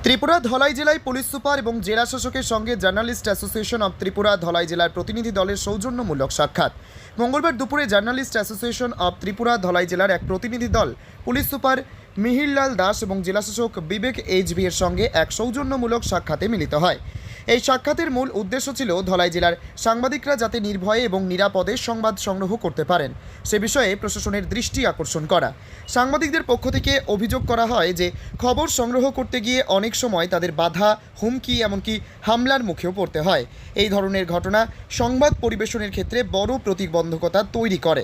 ত্রিপুরা ধলাই জেলায় police super এবং জেলা শাসকের সঙ্গে journalist association of Tripura Dhalai জেলার প্রতিনিধি দলের সৌজন্যমূলক সাক্ষাৎ। মঙ্গলবার দুপুরে journalist association of Tripura Dhalai জেলার এক প্রতিনিধি দল পুলিশ সুপার মিহিরলাল দাস এবং জেলাশাসক বিবেক এইচবি এর সঙ্গে এক সৌজন্যমূলক সাক্ষাতে মিলিত হয়। এই সাক্ষাতের মূল উদ্দেশ্য ছিল ধলাই জেলার সাংবাদিকরা যাতে নির্ভয়ে এবং নিরাপদে সংবাদ সংগ্রহ করতে পারেন সে বিষয়ে প্রশাসনের দৃষ্টি আকর্ষণ করা। সাংবাদিকদের পক্ষ থেকে অভিযোগ করা হয় যে খবর সংগ্রহ করতে গিয়ে অনেক সময় তাদের বাধা, হুমকি, এমনকি হামলার মুখেও পড়তে হয়। এই ধরনের ঘটনা সংবাদ পরিবেশনের ক্ষেত্রে বড় প্রতিবন্ধকতা তৈরি করে।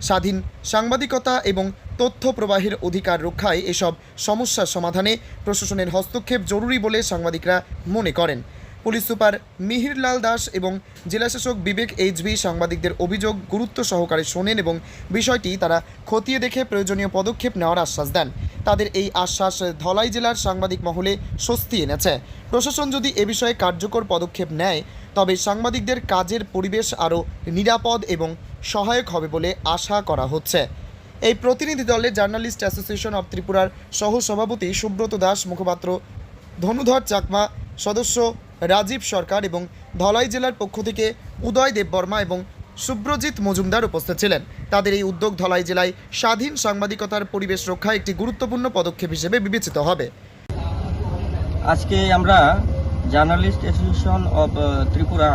স্বাধীন সাংবাদিকতা এবং তথ্য প্রবাহের অধিকার রক্ষায় এসব সমস্যার সমাধানে প্রশাসনের হস্তক্ষেপ জরুরি বলে সাংবাদিকরা মনে করেন। পুলিশ সুপার মিহিরলাল দাস এবং জেলাশাসক বিবেক এইচবি সাংবাদিকদের অভিযোগ গুরুত্ব সহকারে শোনেন এবং বিষয়টি তারা খতিয়ে দেখে প্রয়োজনীয় পদক্ষেপ নেওয়ার আশ্বাস দেন। তাদের এই আশ্বাস ধলাই জেলার সাংবাদিক মহলে স্বস্তি এনেছে। প্রশাসন যদি এ বিষয়ে কার্যকর পদক্ষেপ নেয় তবে সাংবাদিকদের কাজের পরিবেশ আরও নিরাপদ এবং সহায়ক হবে বলে আশা করা হচ্ছে। এই প্রতিনিধি দলে জার্নালিস্ট অ্যাসোসিয়েশন অব ত্রিপুরার সহসভাপতি সুব্রত দাস, মুখপাত্র ধনুধর চাকমা, সদস্য রাজীব সরকার এবং ধলাই জেলার পক্ষ থেকে উদয় দেববর্মা এবং সুব্রজিৎ মজুমদার উপস্থিত ছিলেন। তাদের এই উদ্যোগ ধলাই জেলায় স্বাধীন সাংবাদিকতার পরিবেশ রক্ষায় একটি গুরুত্বপূর্ণ পদক্ষেপ হিসেবে বিবেচিত হবে। আজকে আমরা journalist association of Tripura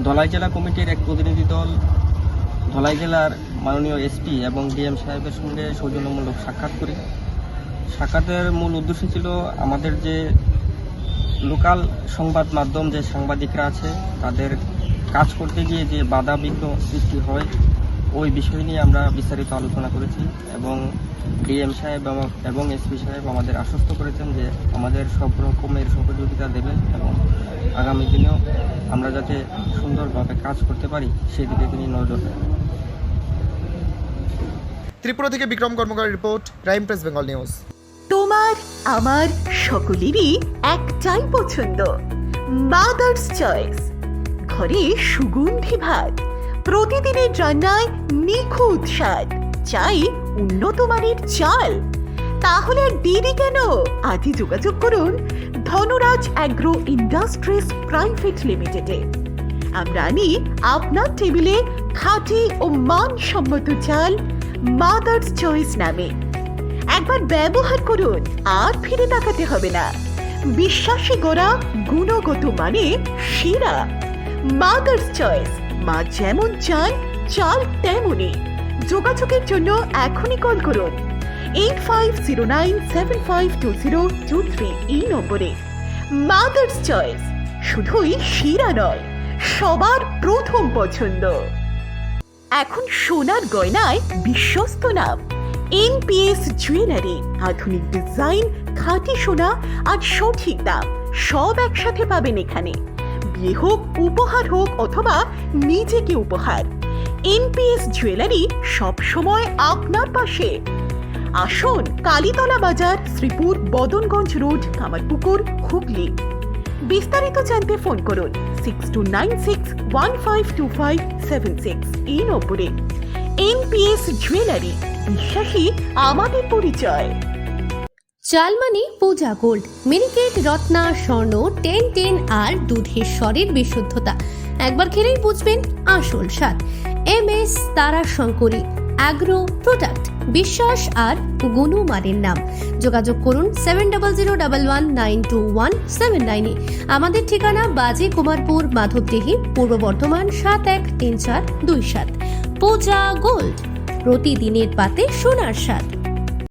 Dhalai জেলা কমিটির এক প্রতিনিধি দল ধলাই জেলার মাননীয় এসপি এবং ডিএম সাহেবের সঙ্গে সৌজন্যমূলক সাক্ষাৎ করি। সাক্ষাতের মূল উদ্দেশ্য ছিল আমাদের যে লোকাল সংবাদ মাধ্যম যে সাংবাদিকরা আছে তাদের কাজ করতে গিয়ে যে বাধা বিঘ্ন সৃষ্টি হয় ওই বিষয় নিয়ে আমরা বিস্তারিত আলোচনা করেছি এবং ডিএম সাহেব এবং এসপি সাহেব আমাদের আশ্বস্ত করেছেন যে আমাদের সব রকমের সহযোগিতা দেবেন এবং আগামী দিনেও আমরা যাতে সুন্দরভাবে কাজ করতে পারি সেদিকে তিনি নজর দেন। ত্রিপুরা থেকে বিক্রম কর্মকার রিপোর্ট, প্রাইম প্রেস বেঙ্গল নিউজ। তোমার আমার সকলেরই একটাই পছন্দ, মাদার্স চয়েস। ঘরে সুগন্ধি ভাত, প্রতিদিনের রান্নায় নিখুঁত স্বাদ, চাই উন্নত মানের চাল। তাহলে আর দেরি কেন? আজই যোগাযোগ করুন ধনরাজ অ্যাগ্রো ইন্ডাস্ট্রিজ প্রাইভেট লিমিটেডে। আমরা আনি আপনার টেবিলে খাঁটি ও মানসম্মত চাল মাদার্স চয়েস নামে। একবার ব্যবহার করুন, আর ফিরে তাকাতে হবে না। বিশ্বাসী গোড়া, গুণগত মানে সেরা। মাদার্স চয়েস, মা যেমন চান চাল তেমনই। যোগাযোগের জন্য এখনই কল করুন 8509752023 এই নম্বরে। মাদার্স চয়েস শুধুই সেরা নয়, সবার প্রথম পছন্দ। এখন সোনার গয়নায় বিশ্বস্ত নাম এনপিএস জুয়েলারি। আধুনিক ডিজাইন, খাঁটি সোনা আর সঠিক দাম সব একসাথে পাবেন এখানে। বিয়ে হোক, উপহার হোক অথবা নিজেকে উপহার, এনপিএস জুয়েলারি সব সময় আপনার পাশে। আসুন কালীতলা বাজার, শ্রীপুর, বদনগঞ্জ রোড, কামারপুকুর, হুগলি। বিস্তারিত জানতে ফোন করুন 6296152576 এই নম্বরে। এনপিএস জুয়েলারি, বিশ্বাসী আমাদের পরিচয়। চালমানি পূজা গোল্ড, মিনিকেট, রত্না, স্বর্ণ 1010 আর দুধের স্বরের বিশুদ্ধতা একবার খেলেই বুঝবেন আসল স্বাদ। MS তারা শঙ্করী অ্যাগ্রো প্রোডাক্ট, বিশ্বাস আর গুণমানের নাম। যোগাযোগ করুন 7001192179। আমাদের ঠিকানা বাজে কুমারপুর, মাধবদেহি, পূর্ব বর্ধমান 713427। পূজা গোল্ড, প্রতিদিনের পাতে সোনার স্বাদ।